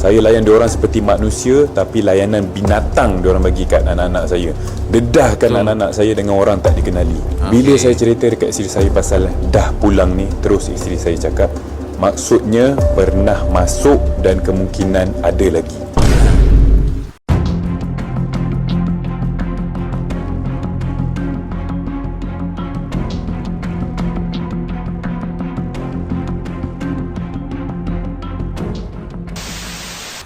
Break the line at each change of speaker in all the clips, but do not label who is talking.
Saya layan diorang seperti manusia, tapi layanan binatang diorang bagi kat anak-anak saya. Dedahkan anak-anak saya dengan orang tak dikenali. Bila saya cerita dekat isteri saya pasal dah pulang ni, terus isteri saya cakap, maksudnya pernah masuk dan kemungkinan ada lagi.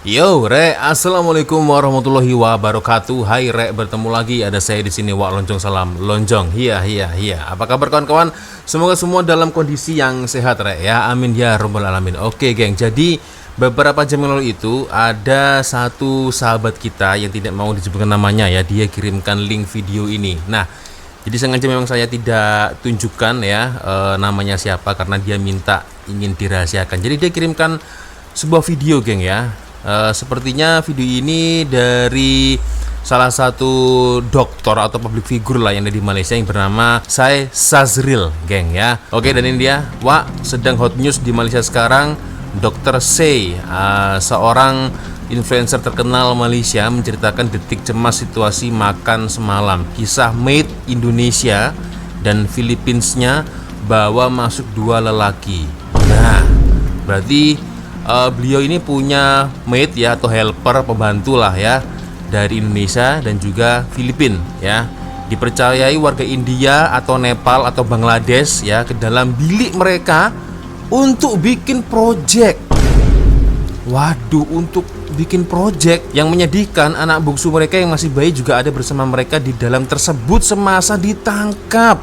Yo, Rek, assalamualaikum warahmatullahi wabarakatuh. Hai, Rek, bertemu lagi. Ada saya di sini, Wak Lonjong Salam Lonjong. Iya. Apa kabar kawan-kawan? Semoga semua dalam kondisi yang sehat, Rek, ya. Amin ya rabbal alamin. Oke, geng. Jadi beberapa jam yang lalu itu ada satu sahabat kita yang tidak mau disebutkan namanya, ya. Dia kirimkan link video ini. Nah, jadi sengaja memang saya tidak tunjukkan ya namanya siapa karena dia minta ingin dirahasiakan. Jadi dia kirimkan sebuah video, geng, ya. Sepertinya video ini dari salah satu dokter atau public figure lah yang ada di Malaysia yang bernama Sy Sazril, geng, ya. Oke, dan ini dia, Wak, sedang hot news di Malaysia sekarang. Dr. Sy, seorang influencer terkenal Malaysia, menceritakan detik cemas situasi makan semalam. Kisah maid Indonesia dan Philippines-nya bawa masuk dua lelaki. Nah, berarti beliau ini punya maid ya, atau helper, pembantu lah ya, dari Indonesia dan juga Filipina ya. Dipercayai warga India atau Nepal atau Bangladesh ya ke dalam bilik mereka untuk bikin project. Waduh, untuk bikin project. Yang menyedihkan, anak bungsu mereka yang masih bayi juga ada bersama mereka di dalam tersebut semasa ditangkap.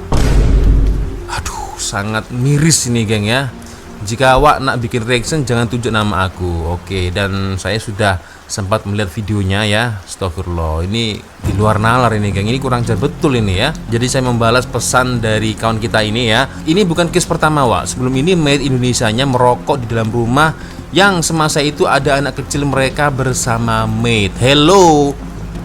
Aduh, sangat miris ini, geng, ya. Jika awak nak bikin reaction, jangan tunjuk nama aku. Oke, dan saya sudah sempat melihat videonya ya. Astagfirullah, ini di luar nalar ini, geng. Ini kurang jar betul ini ya. Jadi saya membalas pesan dari kawan kita ini ya. Ini bukan case pertama, Wak. Sebelum ini maid Indonesianya merokok di dalam rumah yang semasa itu ada anak kecil mereka bersama maid. Hello,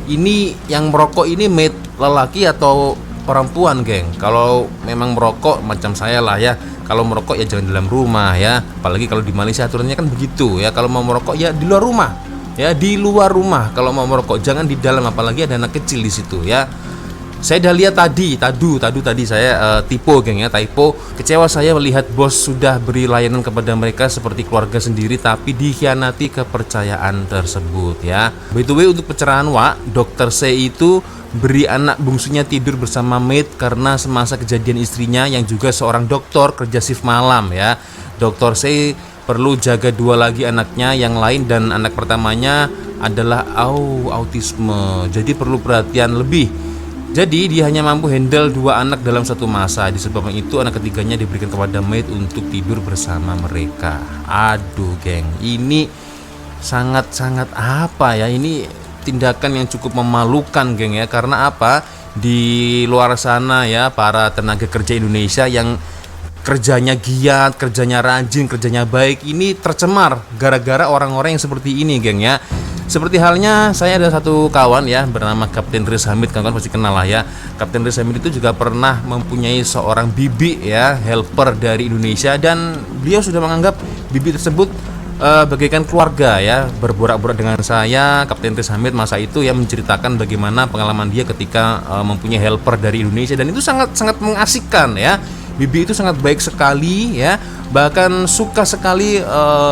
ini yang merokok ini maid lelaki atau perempuan, geng? Kalau memang merokok macam saya lah ya. Kalau merokok ya jangan dalam rumah ya. Apalagi kalau di Malaysia aturannya kan begitu ya. Kalau mau merokok ya di luar rumah. Ya, di luar rumah kalau mau merokok, jangan di dalam, apalagi ada anak kecil di situ ya. Saya udah lihat tadi saya typo, geng, ya, typo. Kecewa saya melihat bos sudah beri layanan kepada mereka seperti keluarga sendiri tapi dikhianati kepercayaan tersebut ya. By the way, untuk pencerahan, Wak, Dr. Sy itu beri anak bungsunya tidur bersama maid karena semasa kejadian istrinya yang juga seorang dokter kerja shift malam ya. Dr. Sy perlu jaga dua lagi anaknya yang lain dan anak pertamanya adalah autisme. Jadi perlu perhatian lebih. Jadi dia hanya mampu handle dua anak dalam satu masa. Disebabkan itu anak ketiganya diberikan kepada maid untuk tidur bersama mereka. Aduh, geng, ini sangat-sangat apa ya? Ini tindakan yang cukup memalukan, geng, ya. Karena apa? Di luar sana ya, para tenaga kerja Indonesia yang kerjanya giat, kerjanya rajin, kerjanya baik, ini tercemar gara-gara orang-orang yang seperti ini, geng, ya. Seperti halnya saya ada satu kawan ya bernama Kapten Riz Hamid, kawan-kawan pasti kenal lah ya. Kapten Riz Hamid itu juga pernah mempunyai seorang bibi ya, helper dari Indonesia, dan beliau sudah menganggap bibi tersebut bagaikan keluarga ya. Berborak-borak dengan saya, Kapten Riz Hamid masa itu ya, menceritakan bagaimana pengalaman dia ketika mempunyai helper dari Indonesia, dan itu sangat-sangat mengasihkan ya. Bibi itu sangat baik sekali ya, bahkan suka sekali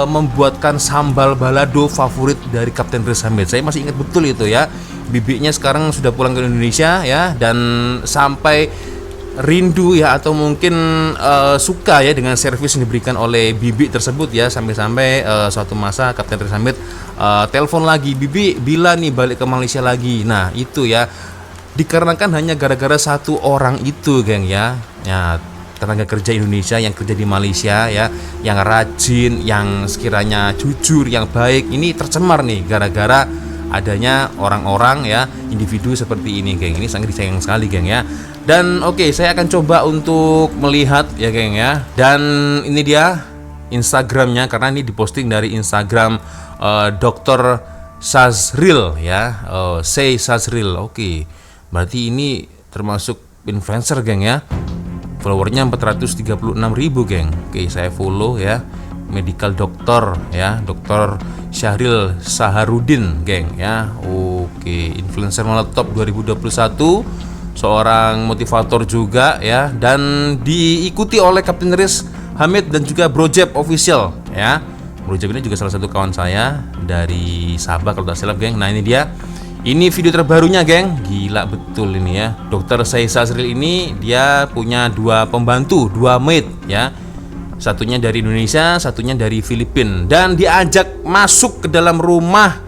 membuatkan sambal balado favorit dari Kapten Riz Hamid. Saya masih ingat betul itu ya. Bibinya sekarang sudah pulang ke Indonesia ya, dan sampai rindu ya, atau mungkin suka ya dengan servis yang diberikan oleh bibi tersebut ya. Sampai-sampai suatu masa Kapten Riz Hamid telepon lagi, "Bibi, bila nih balik ke Malaysia lagi?" Nah itu ya, dikarenakan hanya gara-gara satu orang itu, geng, ya. Ya, tenaga kerja Indonesia yang kerja di Malaysia ya, yang rajin, yang sekiranya jujur, yang baik, ini tercemar nih gara-gara adanya orang-orang ya, individu seperti ini, geng. Ini sangat disayang sekali, geng, ya. Dan oke, saya akan coba untuk melihat ya, geng, ya. Dan ini dia Instagramnya, karena ini diposting dari Instagram Dr. Sazril ya. Sy Sazril. Oke, berarti ini termasuk influencer, geng, ya. Followernya 436.000, geng. Oke, saya follow ya. medical doctor ya, Dr. Syahril Saharudin, geng ya. Oke, influencer malah top 2021, seorang motivator juga ya, dan diikuti oleh Kapten Riz Hamid dan juga Brojeb official ya. Brojeb ini juga salah satu kawan saya dari Sabah kalau tak salah, geng. Nah, ini dia. Ini video terbarunya, geng. Gila betul ini ya. Dokter Saisa Sril ini dia punya 2 pembantu, 2 maid ya. Satunya dari Indonesia, satunya dari Filipina, dan diajak masuk ke dalam rumah.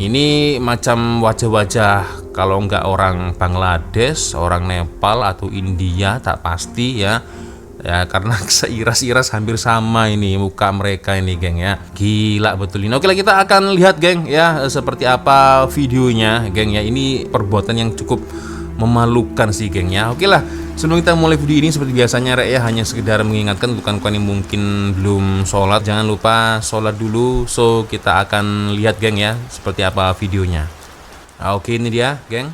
Ini macam wajah-wajah kalau nggak orang Bangladesh, orang Nepal atau India tak pasti ya. Ya karena seiras-iras hampir sama ini muka mereka ini, geng ya. Gila betul ini. Oke lah, kita akan lihat, geng ya, seperti apa videonya, geng ya. Ini perbuatan yang cukup memalukan sih, geng ya. Oke lah, sebelum kita mulai video ini seperti biasanya Rek ya, hanya sekedar mengingatkan untuk kawan-kawan yang mungkin belum sholat, jangan lupa sholat dulu. So kita akan lihat, geng ya, seperti apa videonya. Oke, ini dia, geng.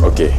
Okey,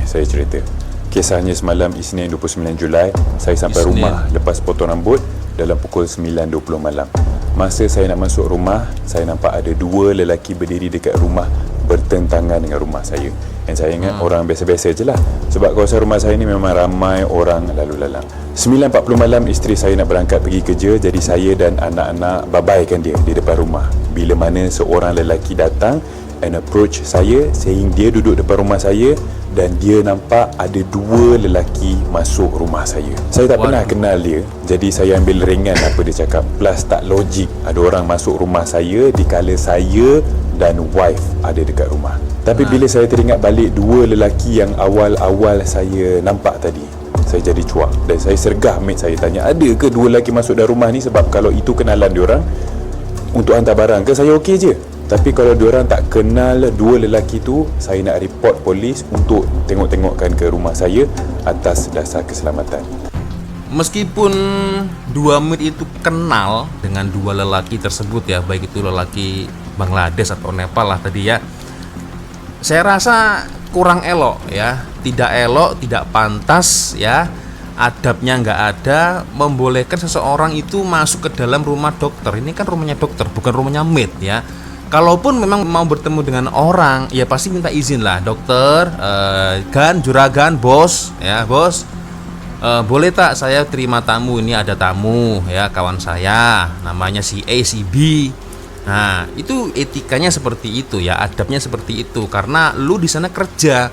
saya cerita. Kisahnya semalam Isnin 29 Julai, saya sampai
Isnin.
rumah lepas potong rambut dalam pukul 9.20 malam. Masa saya nak masuk rumah, saya nampak ada 2 lelaki berdiri dekat rumah bertentangan dengan rumah saya. Dan saya ingat orang biasa-biasa je lah, sebab kawasan rumah saya ni memang ramai orang lalu lalang. 9.40 malam isteri saya nak berangkat pergi kerja, jadi saya dan anak-anak babaikan dia di depan rumah. Bila mana seorang lelaki datang and approach saya, saying dia duduk depan rumah saya dan dia nampak ada 2 lelaki masuk rumah saya. Saya tak pernah kenal dia, jadi saya ambil ringan apa dia cakap. Plus tak logik ada orang masuk rumah saya dikala saya dan wife ada dekat rumah. Tapi bila saya teringat balik 2 lelaki yang awal-awal saya nampak tadi, saya jadi cuak dan saya sergah mate saya, tanya ada ke 2 lelaki masuk dalam rumah ni, sebab kalau itu kenalan diorang untuk hantar barang ke saya okey je. Tapi kalau diorang tak kenal 2 lelaki tu, saya nak report polis untuk tengok-tengokkan ke rumah saya atas dasar keselamatan.
Meskipun 2 maid itu kenal dengan 2 lelaki tersebut ya, baik itu lelaki Bangladesh atau Nepal lah tadi ya, saya rasa kurang elok ya, tidak elok, tidak pantas ya, adabnya nggak ada membolehkan seseorang itu masuk ke dalam rumah dokter. Ini kan rumahnya dokter, bukan rumahnya maid ya. Kalaupun memang mau bertemu dengan orang, ya pasti minta izin lah, dokter, juragan, bos ya, bos, boleh tak saya terima tamu, ini ada tamu ya, kawan saya namanya si A si B. Nah itu etikanya seperti itu ya, adabnya seperti itu, karena lu di sana kerja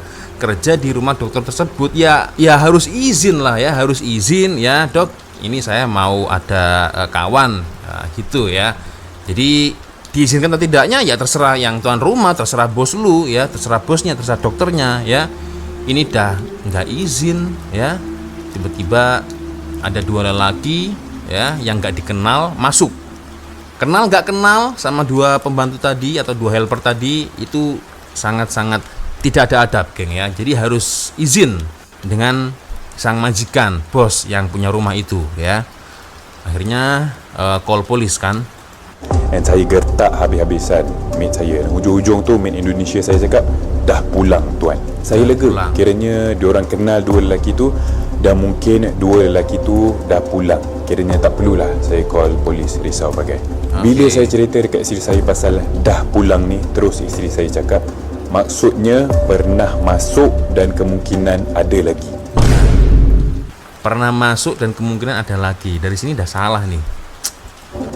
di rumah dokter tersebut ya harus izin lah ya, harus izin ya, dok ini saya mau ada kawan gitu ya. Jadi diizinkan atau tidaknya ya terserah yang tuan rumah, terserah bos lu ya, terserah bosnya, terserah dokternya ya. Ini dah nggak izin ya, tiba-tiba ada 2 lelaki ya yang nggak dikenal masuk. Kenal nggak kenal sama 2 pembantu tadi atau 2 helper tadi, itu sangat-sangat tidak ada adab, geng ya. Jadi harus izin dengan sang majikan, bos yang punya rumah itu ya. Akhirnya call polis kan.
Dan saya gertak habis-habisan mate saya. Hujung-hujung tu mate Indonesia saya cakap, dah pulang tuan. Saya lega
pulang.
Kiranya diorang kenal 2 lelaki tu, dan mungkin 2 lelaki tu dah pulang. Kiranya tak perlulah saya call polis, risau bagai. Bila saya cerita dekat isteri saya pasal dah pulang ni, terus isteri saya cakap, maksudnya pernah masuk dan kemungkinan ada lagi.
Pernah masuk dan kemungkinan ada lagi. Dari sini dah salah nih.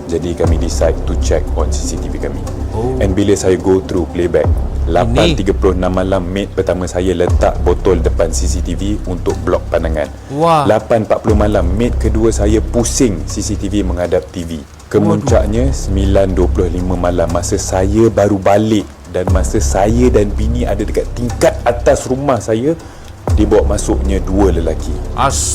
Jadi kami decide to check on CCTV kami.
Oh.
And bila saya go through playback, 8.36 malam mate pertama saya letak botol depan CCTV untuk blok pandangan.
Wah.
8.40 malam mate kedua saya pusing CCTV menghadap TV. Kemuncaknya 9.25 malam masa saya baru balik, dan masa saya dan bini ada dekat tingkat atas rumah saya, dibawa masuknya 2 lelaki.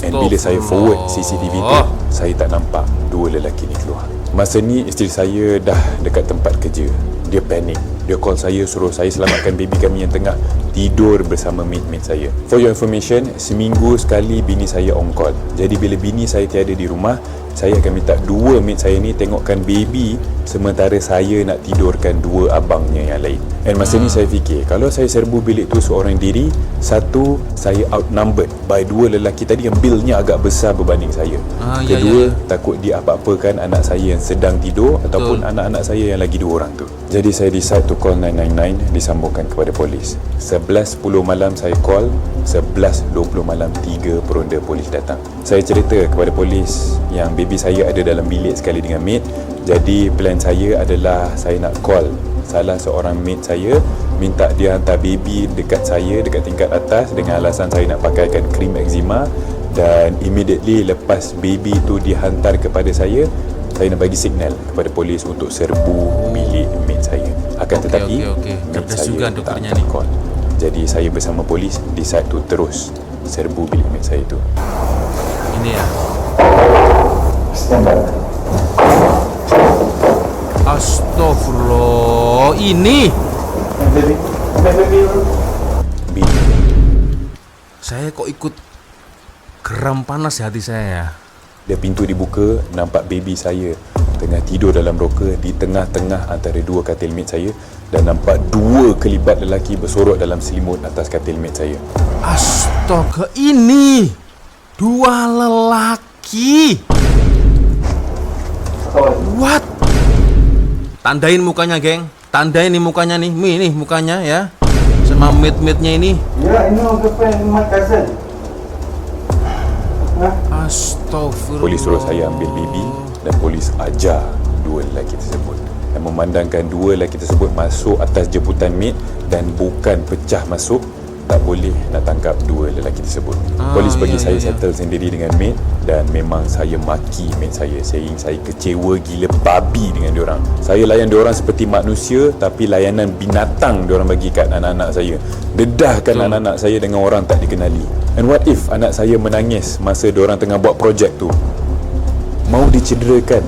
And bila saya forward CCTV tu, saya tak nampak 2 lelaki ni keluar. Masa ni isteri saya dah dekat tempat kerja. Dia panik. Dia call saya suruh saya selamatkan baby kami yang tengah tidur bersama mate-mate saya. For your information, seminggu sekali bini saya on call. Jadi bila bini saya tiada di rumah, saya akan minta dua mate saya ni tengokkan baby sementara saya nak tidurkan dua abangnya yang lain. Dan masa ni saya fikir, kalau saya serbu bilik tu seorang diri, satu, saya outnumbered by dua lelaki tadi yang bilnya agak besar berbanding saya. Kedua, takut dia apa-apakan anak saya yang sedang tidur ataupun anak-anak saya yang lagi dua orang tu. Jadi saya decide to call 999, disambungkan kepada polis. 11.10 malam saya call, 11.20 malam 3 peronda polis datang. Saya cerita kepada polis yang baby saya ada dalam bilik sekali dengan mate. Jadi plan saya adalah saya nak call salah seorang mate saya, minta dia hantar baby dekat saya, dekat tingkat atas, dengan alasan saya nak pakaikan krim eczema. Dan immediately lepas baby tu dihantar kepada saya nak bagi signal kepada polis untuk serbu bilik mate saya. Akan tetapi mate saya
juga
tak
doktornya ni
call. Jadi saya bersama polis decide to terus serbu bilik mate saya tu.
Ini ya.
Stand by.
Astagfirullah, ini saya kok ikut geram panas di hati saya ya.
Dia pintu dibuka, nampak baby saya tengah tidur dalam roka di tengah-tengah antara dua katil mate saya, dan nampak dua kelibat lelaki bersorok dalam selimut atas katil mate saya.
Astaga, ini dua lelaki. What? Tandain mukanya, geng. Tandain nih mukanya nih. Nih mukanya ya. Sama mate-mate-nya ini.
Yeah, I know girlfriend my cousin.
Astagfirullah.
Polis suruh saya ambil baby dan polis ajar dua lelaki tersebut dan memandangkan dua lelaki tersebut masuk atas jemputan mate dan bukan pecah masuk, tak boleh nak tangkap dua lelaki tersebut. Polis bagi saya settle sendiri dengan mate, dan memang saya maki mate saya, saying saya kecewa gila babi dengan diorang. Saya layan diorang seperti manusia, tapi layanan binatang diorang bagi kat anak-anak saya. Dedahkan anak-anak saya dengan orang tak dikenali. And what if anak saya menangis masa diorang tengah buat projek tu? Mau dicederakan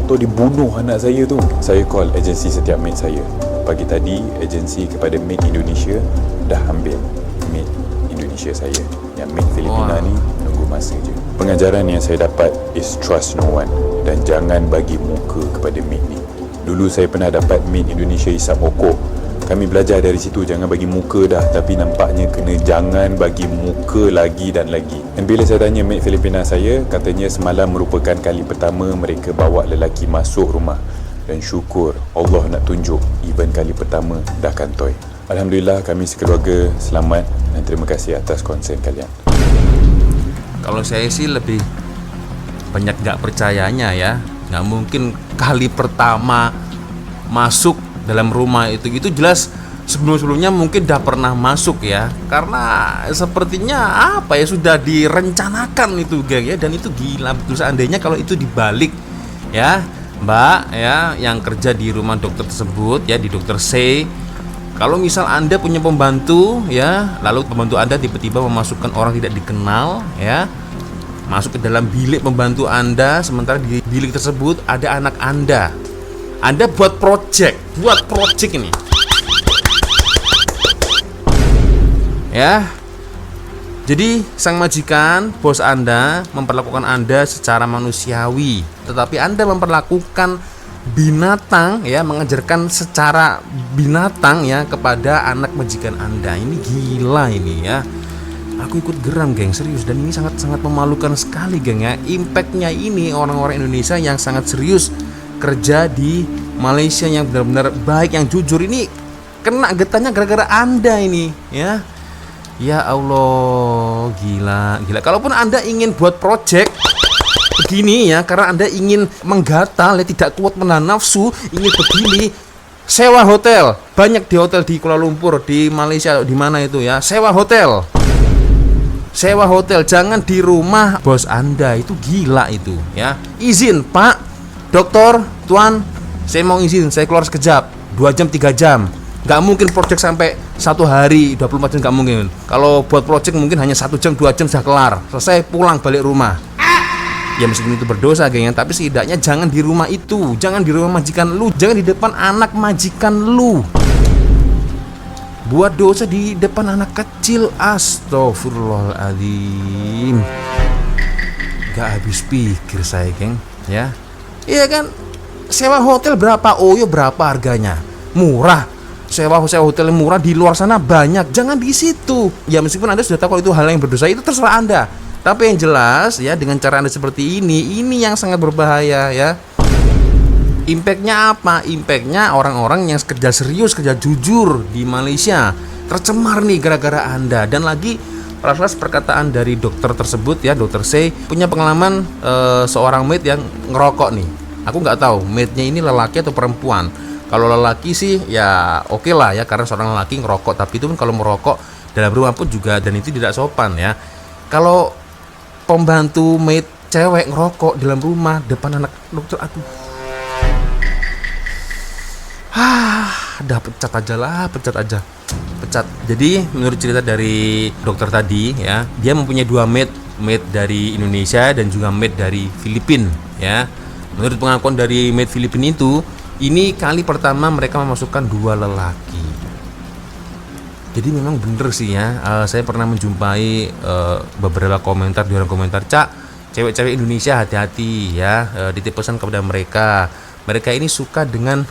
atau dibunuh anak saya tu. Saya call agensi setiap mate saya. Pagi tadi agensi kepada mate Indonesia dah ambil mate Indonesia saya. Yang mate Filipina ni nunggu masa je. Pengajaran yang saya dapat is trust no one, dan jangan bagi muka kepada mate ni. Dulu saya pernah dapat mate Indonesia hisap rokok. Kami belajar dari situ, jangan bagi muka dah, tapi nampaknya kena jangan bagi muka lagi dan lagi. Dan bila saya tanya mate Filipina saya, katanya semalam merupakan kali pertama mereka bawa lelaki masuk rumah. Dan syukur Allah nak tunjuk, even kali pertama dah kantoi. Alhamdulillah kami sekeluarga selamat, dan terima kasih atas konsen kalian.
Kalau saya sih lebih banyak gak percayanya ya. Gak mungkin kali pertama masuk dalam rumah itu jelas sebelum-sebelumnya mungkin dah pernah masuk ya, karena sepertinya apa ya, sudah direncanakan itu geng ya. Dan itu gila betul, seandainya kalau itu dibalik ya Mbak ya, yang kerja di rumah dokter tersebut ya, di dokter C, kalau misal Anda punya pembantu ya, lalu pembantu Anda tiba-tiba memasukkan orang tidak dikenal ya, masuk ke dalam bilik pembantu Anda, sementara di bilik tersebut ada anak Anda buat project ini ya. Jadi sang majikan, bos Anda memperlakukan Anda secara manusiawi, tetapi Anda memperlakukan binatang ya, mengajarkan secara binatang ya kepada anak majikan Anda. Ini gila ini ya. Aku ikut geram geng, serius, dan ini sangat-sangat memalukan sekali geng ya. Impactnya ini orang-orang Indonesia yang sangat serius kerja di Malaysia, yang benar-benar baik, yang jujur, ini kena getahnya gara-gara Anda ini ya. Ya Allah, gila. Kalaupun Anda ingin buat project begini ya, karena Anda ingin menggatal ya, tidak kuat menahan nafsu, ingin begini, sewa hotel. Banyak di hotel di Kuala Lumpur, di Malaysia, di mana itu ya, sewa hotel, jangan di rumah bos Anda. Itu gila itu ya. Izin, Pak Dokter, Tuan, saya mau izin, saya keluar sekejap, 2 jam 3 jam. Gak mungkin project sampai 1 hari 24 jam, gak mungkin. Kalau buat project mungkin hanya 1 jam 2 jam sudah kelar, selesai, pulang balik rumah. Ya meskipun itu berdosa geng, tapi setidaknya jangan di rumah itu, jangan di rumah majikan lu, jangan di depan anak majikan lu. Buat dosa di depan anak kecil, astagfirullahaladzim. Gak habis pikir saya geng. Ya. Iya kan? Sewa hotel berapa? Oh ya berapa harganya? Murah. Sewa hotel yang murah di luar sana banyak. Jangan di situ. Ya meskipun Anda sudah tahu kalau itu hal yang berdosa, itu terserah Anda. Tapi yang jelas ya, dengan cara Anda seperti ini yang sangat berbahaya ya. Impactnya apa? Impactnya orang-orang yang kerja serius, kerja jujur di Malaysia tercemar nih gara-gara Anda. Dan lagi keras perkataan dari dokter tersebut ya, dokter C punya pengalaman seorang maid yang ngerokok nih. Aku nggak tahu maidnya ini lelaki atau perempuan. Kalau lelaki sih ya oke lah ya, karena seorang lelaki ngerokok. Tapi itu pun kalau merokok dalam rumah pun juga, dan itu tidak sopan ya. Kalau pembantu maid cewek ngerokok dalam rumah depan anak dokter, aduh, udah pecat aja. Jadi menurut cerita dari dokter tadi ya, dia mempunyai dua maid dari Indonesia dan juga maid dari Filipina ya. Menurut pengakuan dari maid Filipina itu, ini kali pertama mereka memasukkan dua lelaki. Jadi memang bener sih ya, saya pernah menjumpai beberapa komentar di orang komentar, "Cak, cewek-cewek Indonesia hati-hati ya, titip pesan kepada mereka. Mereka ini suka dengan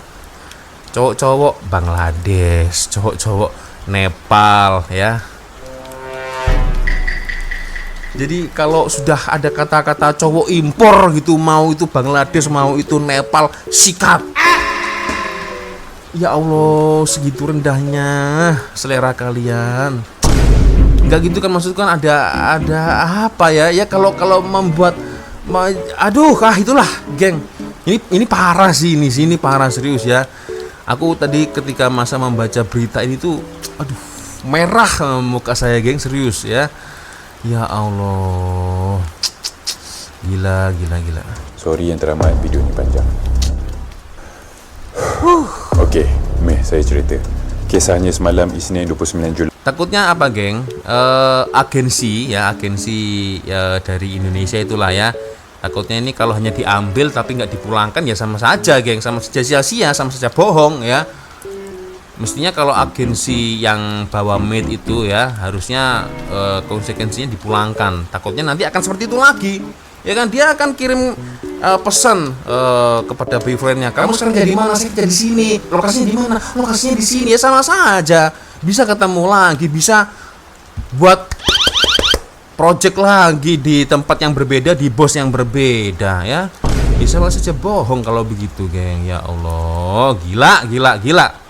cowok-cowok Bangladesh, cowok-cowok Nepal ya." Jadi kalau sudah ada kata-kata cowok impor gitu, mau itu Bangladesh, mau itu Nepal, sikat. Ya Allah, segitu rendahnya selera kalian. Enggak gitu kan, maksudku kan ada apa ya? Ya kalau membuat itulah, geng. Ini parah sih, ini parah serius ya. Aku tadi ketika masa membaca berita ini tuh, merah muka saya, geng, serius ya. Ya Allah, gila.
Sorry yang teramat, video ni panjang. Okey, saya cerita. Kisahnya semalam Isnin 29 Julai.
Takutnya apa, geng? Agensi dari Indonesia itulah ya. Takutnya ini kalau hanya diambil tapi nggak dipulangkan ya sama saja, geng, sama saja sia-sia, sama saja bohong ya. Mestinya kalau agensi yang bawa maid itu ya, harusnya konsekuensinya dipulangkan. Takutnya nanti akan seperti itu lagi. Ya kan, dia akan kirim pesan kepada boyfriendnya, "Kamu sekarang jadi mana? Saya kerja di sini. Lokasinya di mana? Lokasinya di sini." Ya sama saja. Bisa ketemu lagi, bisa buat project lagi di tempat yang berbeda, di bos yang berbeda ya. Bisa saja bohong kalau begitu, geng. Ya Allah, gila.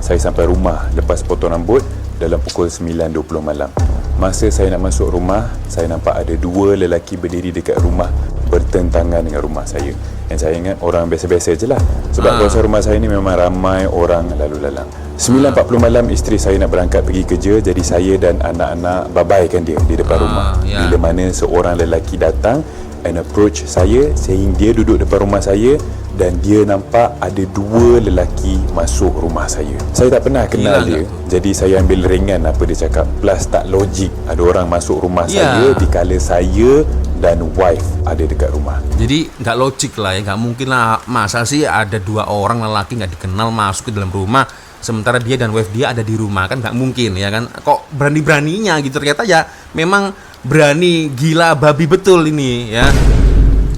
Saya sampai rumah lepas potong rambut dalam pukul 9.20 malam. Masa saya nak masuk rumah, saya nampak ada dua lelaki berdiri dekat rumah bertentangan dengan rumah saya. Dan saya ingat orang biasa-biasa je lah, sebab kawasan rumah saya ni memang ramai orang lalu lalang. 9.40 malam isteri saya nak berangkat pergi kerja, jadi saya dan anak-anak babaikan dia di depan rumah. Bila mana seorang lelaki datang and approach saya, sehingga dia duduk depan rumah saya dan dia nampak ada dua lelaki masuk rumah saya. Saya tak pernah kenal dia, jadi saya ambil ringan apa dia cakap. Plus tak logik ada orang masuk rumah saya dikala saya dan wife ada dekat rumah.
Jadi nggak logik lah ya, nggak mungkin lah. Masa sih ada dua orang lelaki nggak dikenal masuk ke dalam rumah sementara dia dan wife dia ada di rumah? Kan nggak mungkin ya kan. Kok berani-beraninya gitu, ternyata ya memang berani, gila babi betul ini ya.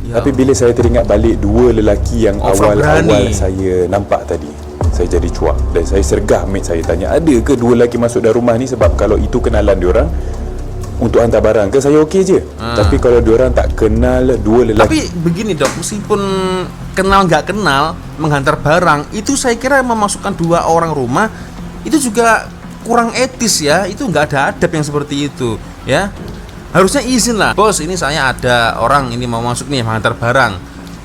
Tapi bila saya teringat balik dua lelaki yang awal-awal saya nampak tadi, saya jadi cuak dan saya sergah maid saya, tanya, ada ke dua lelaki masuk dalam rumah ni? Sebab kalau itu kenalan diorang untuk hantar barang ke, saya okey je. Tapi kalau diorang tak kenal dua lelaki.
Tapi begini dok, meskipun kenal nggak kenal menghantar barang, itu saya kira memasukkan dua orang rumah itu juga kurang etis ya. Itu nggak ada adab yang seperti itu ya. Harusnya izin lah, bos, ini saya ada orang ini mau masuk nih menghantar barang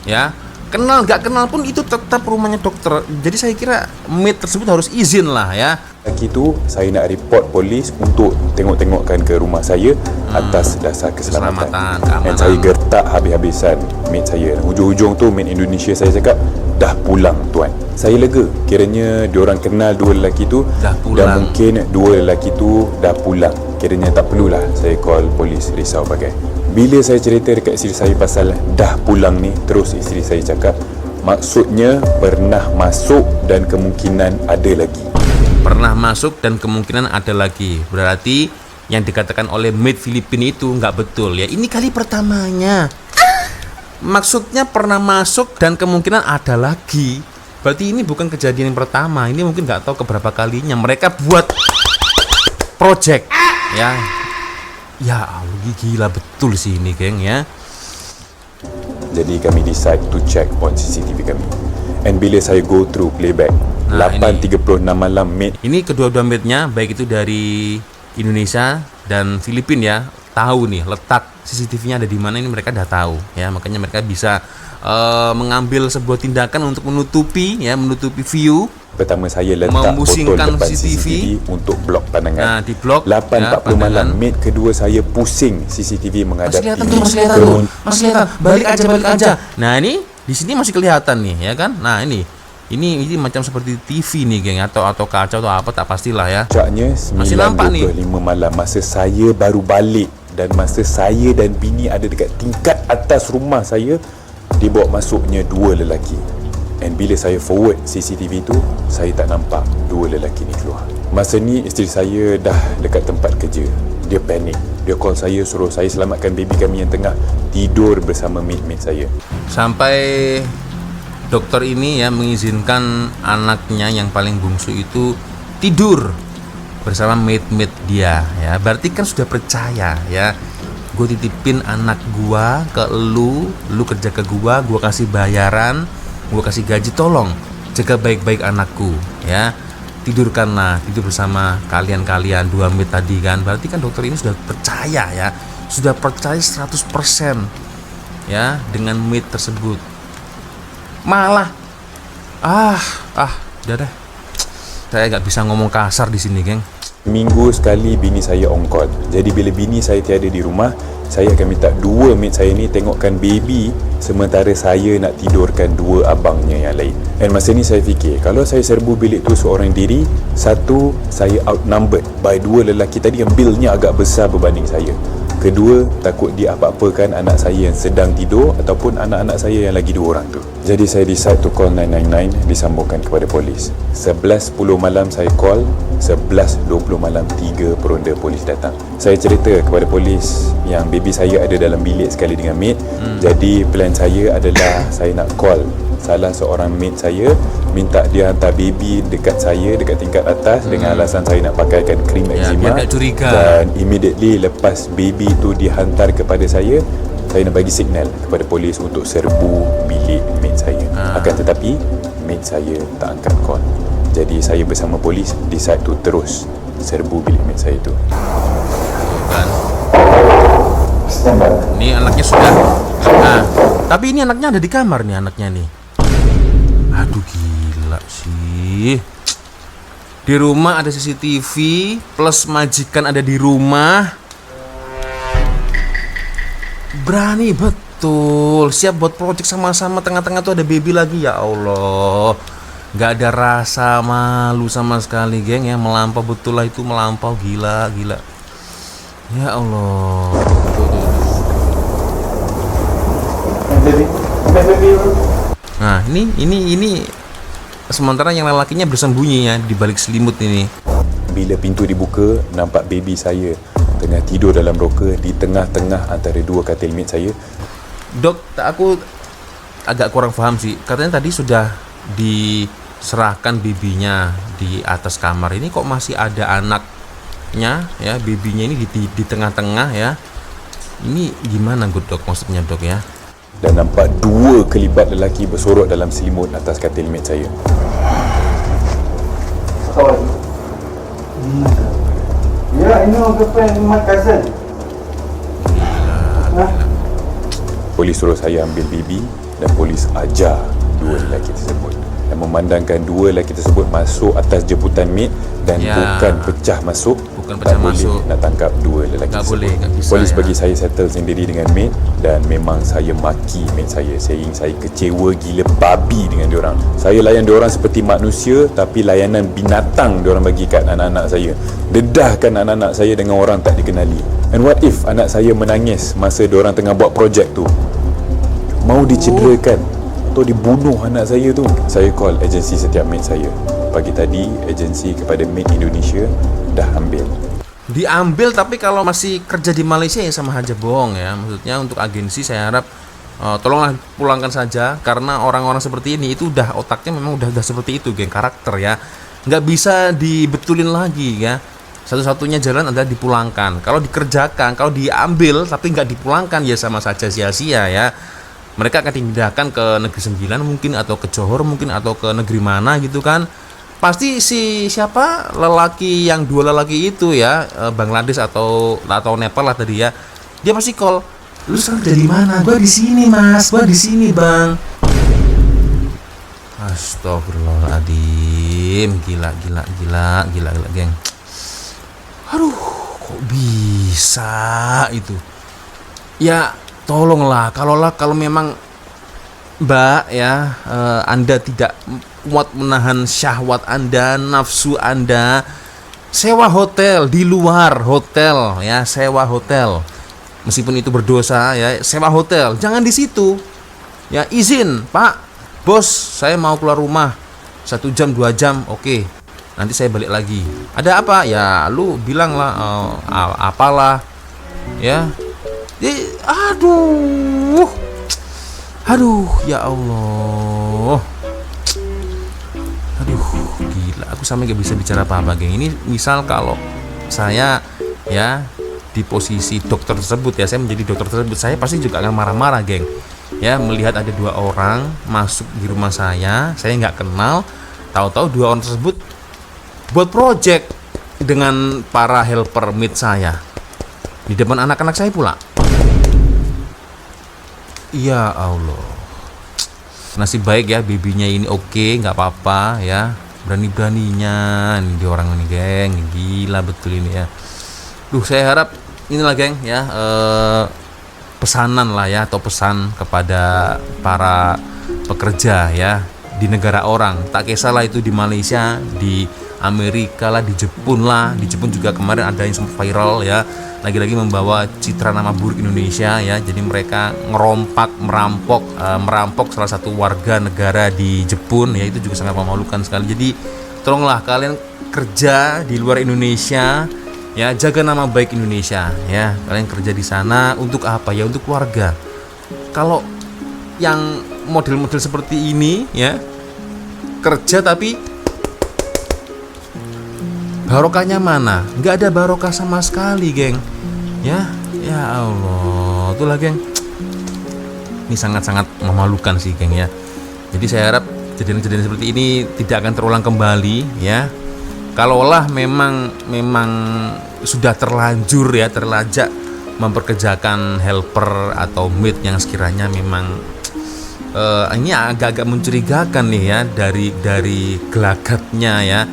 ya. Kenal nggak kenal pun itu tetap rumahnya dokter. Jadi saya kira maid tersebut harus izin lah ya.
Lagi tu saya nak report polis untuk tengok-tengokkan ke rumah saya atas dasar keselamatan. Dan saya gertak habis-habisan maid saya. Hujung-hujung tu maid Indonesia saya cakap, dah pulang tuan. Saya lega, kiranya diorang kenal dua lelaki tu dan mungkin dua lelaki tu dah pulang. Kiranya tak perlulah saya call polis, risau bagai. Bila saya cerita dekat isteri saya pasal dah pulang ni, terus isteri saya cakap, maksudnya pernah masuk dan kemungkinan ada lagi.
Pernah masuk dan kemungkinan ada lagi. Berarti yang dikatakan oleh maid Filipina itu nggak betul ya. Ini kali pertamanya. Maksudnya pernah masuk dan kemungkinan ada lagi. Berarti ini bukan kejadian yang pertama. Ini mungkin nggak tahu keberapa kalinya mereka buat project. Ya, ya Allah, gila betul sih ini, geng ya.
Jadi kami decide to check on CCTV kami. And bila saya go through playback,
Nah,
8.36 malam mate
Ini kedua-dua mate-nya, baik itu dari Indonesia dan Filipina ya, tahu nih letak CCTV-nya ada di mana. Ini mereka udah tahu ya, makanya mereka bisa mengambil sebuah tindakan untuk menutupi view.
pertama saya letak botol
Memusingkan
depan
CCTV.
CCTV untuk blok pandangan.
Nah, di blok
8.40 malam
pandangan.
mate kedua saya pusing CCTV menghadap
Masih kelihatan
ini.
tuh, masih kelihatan tuh, masih kelihatan. Balik aja. Nah ini di sini masih kelihatan nih, ya kan? Nah ini macam seperti TV nih, geng, atau kaca atau apa tak pastilah ya.
Puncaknya
Masih nampak nih.
9.25 malam masa saya baru balik dan masa saya dan bini ada dekat tingkat atas rumah saya, dibawa masuknya dua lelaki. And bila saya forward CCTV tu, saya tak nampak dua lelaki ni keluar. Masa ni isteri saya dah dekat tempat kerja. Dia panik. Dia call saya suruh saya selamatkan baby kami yang tengah tidur bersama mate-mate saya.
Sampai dokter ini ya mengizinkan anaknya yang paling bungsu itu tidur bersama mate-mate dia ya. Berarti kan sudah percaya ya. Gue titipin anak gua ke lu kerja ke gua kasih bayaran, gua kasih gaji, tolong jaga baik-baik anakku ya. Tidur bersama kalian dua mate tadi kan. Berarti kan dokter ini sudah percaya ya. Sudah percaya 100% ya dengan mate tersebut. Malah udah deh. Saya nggak bisa ngomong kasar di sini, geng.
Minggu sekali bini saya on call. Jadi bila bini saya tiada di rumah, saya akan minta dua mate saya ni tengokkan baby sementara saya nak tidurkan dua abangnya yang lain. Dan masa ni saya fikir, kalau saya serbu bilik tu seorang diri, satu, saya outnumbered by dua lelaki tadi yang bilnya agak besar berbanding saya. Kedua, takut dia apa-apakan anak saya yang sedang tidur ataupun anak-anak saya yang lagi dua orang tu. Jadi saya decide to call 999, disambungkan kepada polis. 11.10 malam saya call, 11.20 malam 3 peronda polis datang. Saya cerita kepada polis yang baby saya ada dalam bilik sekali dengan mate. Jadi plan saya adalah saya nak call salah seorang mate saya, minta dia hantar baby dekat saya dekat tingkat atas dengan alasan saya nak pakaikan krim eczema.
biar tak curiga.
Dan immediately lepas baby tu dihantar kepada saya nak bagi signal kepada polis untuk serbu bilik mate saya. Akan tetapi mate saya tak angkat call. Jadi saya bersama polis decide to terus serbu bilik mate saya tu.
Kan?
Stand by.
Ini anaknya sudah. Nah, tapi ini anaknya ada di kamar nih, anaknya nih. Aduh, gila sih. Di rumah ada CCTV plus majikan ada di rumah. Berani betul, siap buat project sama-sama, tengah-tengah tuh ada baby lagi. Ya Allah, nggak ada rasa malu sama sekali, geng ya. Melampau betul lah itu, melampau, gila. Ya Allah.
Baby.
Nah, ini sementara yang lelakinya bersembunyi ya di balik selimut ini.
Bila pintu dibuka, nampak baby saya tengah tidur dalam roka di tengah-tengah antara dua katil mate saya.
Dok, aku agak kurang paham sih. Katanya tadi sudah diserahkan babynya di atas kamar. Ini kok masih ada anaknya ya, babynya ini di tengah-tengah ya. Ini gimana dok, maksudnya dok ya?
Dan nampak dua kelibat lelaki bersorok dalam selimut atas katil mate saya.
How are you? Yeah, I know girlfriend my cousin.
Polis suruh saya ambil baby dan polis ajar dua lelaki tersebut dan memandangkan dua lelaki tersebut masuk atas jemputan mate dan
Ya.
bukan pecah masuk.
Bukan
tak
pecah
boleh
masuk.
nak tangkap dua lelaki
Tak
tersebut.
boleh, tak bisa,
Polis
ya.
bagi saya settle sendiri dengan mate dan memang saya maki mate saya saying saya kecewa gila babi dengan diorang. Saya layan diorang seperti manusia tapi layanan binatang diorang bagi kat anak-anak saya. Dedahkan anak-anak saya dengan orang tak dikenali. And what if anak saya menangis masa diorang tengah buat projek tu? Mau dicederakan atau dibunuh anak saya tu. Saya call agensi setiap mate saya. Pagi tadi agensi kepada mate Indonesia dah ambil.
Diambil, tapi kalau masih kerja di Malaysia ya sama aja bohong ya. Maksudnya untuk agensi saya harap tolonglah pulangkan saja, karena orang-orang seperti ini itu udah otaknya memang udah seperti itu, geng, karakter ya, nggak bisa dibetulin lagi ya. Satu-satunya jalan adalah dipulangkan. Kalau dikerjakan, kalau diambil tapi nggak dipulangkan, ya sama saja sia-sia ya. Mereka akan dipindahkan ke Negeri Sembilan mungkin, atau ke Johor mungkin, atau ke negeri mana gitu kan. Pasti si siapa lelaki yang dua lelaki itu ya, Bangladesh atau Nepal lah tadi ya, dia pasti call, lu sekarang dari mana? Gua di sini mas, gua di sini bang. Astagfirullahaladzim, gila geng. Aduh, kok bisa itu? Ya tolonglah, kalau memang Mbak ya, Anda tidak kuat menahan syahwat Anda, nafsu Anda, sewa hotel di luar hotel ya, sewa hotel. Meskipun itu berdosa ya, sewa hotel, jangan di situ. Ya izin, Pak, bos, saya mau keluar rumah 1 jam 2 jam, oke. Nanti saya balik lagi. Ada apa? Ya lu bilang lah, apalah ya. Aduh, ya Allah. Aduh, gila. Aku sampai gak bisa bicara apa-apa, geng. Ini misal kalau saya ya di posisi dokter tersebut ya, saya menjadi dokter tersebut, saya pasti juga akan marah-marah, geng. Ya, melihat ada 2 orang masuk di rumah saya nggak kenal, tahu-tahu 2 orang tersebut buat project dengan para helper meet saya di depan anak-anak saya pula. Ya Allah, nasib baik ya babynya ini, oke, nggak apa-apa ya, berani-beraninya nih di orang ini, geng, gila betul ini ya. Saya harap inilah, geng ya, pesanan lah ya, atau pesan kepada para pekerja ya di negara orang, tak kisahlah itu di Malaysia, di Amerika lah, di Jepun lah. Di Jepun juga kemarin ada yang sempat viral ya, lagi-lagi membawa citra nama buruk Indonesia ya. Jadi mereka merampok salah satu warga negara di Jepun ya, itu juga sangat memalukan sekali. Jadi tolonglah kalian kerja di luar Indonesia ya, jaga nama baik Indonesia ya. Kalian kerja di sana untuk apa ya? Untuk keluarga. Kalau yang model-model seperti ini ya, kerja tapi barokahnya mana? Nggak ada barokah sama sekali, geng. Ya Allah, itulah, geng. Ini sangat-sangat memalukan sih, geng ya. Jadi saya harap kejadian-kejadian seperti ini tidak akan terulang kembali ya. Kalaulah memang sudah terlanjur ya, terlajak memperkerjakan helper atau maid yang sekiranya memang ini agak-agak mencurigakan nih ya, dari gelagatnya ya,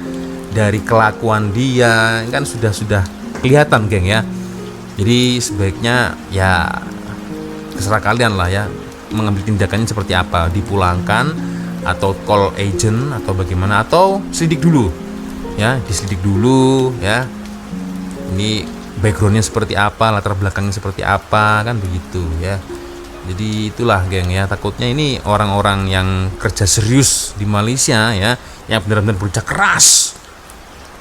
dari kelakuan dia kan sudah kelihatan, geng ya. Jadi sebaiknya ya terserah kalian lah ya, mengambil tindakannya seperti apa, dipulangkan atau call agent atau bagaimana, atau selidik dulu ya, diselidik dulu ya, ini backgroundnya seperti apa, latar belakangnya seperti apa, kan begitu ya. Jadi itulah, geng ya, takutnya ini orang-orang yang kerja serius di Malaysia ya, yang benar-benar bekerja keras,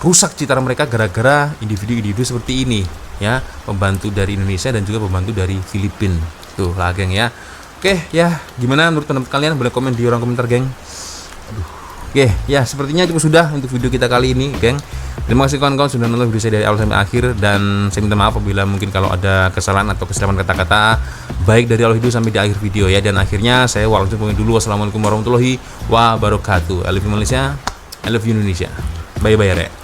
rusak citra mereka gara-gara individu-individu seperti ini ya, pembantu dari Indonesia dan juga pembantu dari Filipina. Tuh lah, geng ya. Oke ya, gimana menurut pendapat kalian? Boleh komen di ruang komentar, geng. Oke ya, sepertinya cukup sudah untuk video kita kali ini, geng. Terima kasih kawan-kawan sudah nonton video saya dari awal sampai akhir, dan saya minta maaf apabila mungkin kalau ada kesalahan atau kesilapan kata-kata baik dari awal video sampai di akhir video ya. Dan akhirnya saya langsung pamit dulu. Wassalamualaikum warahmatullahi wabarakatuh. I love you Malaysia, I love you Indonesia. Bye bye, Rek.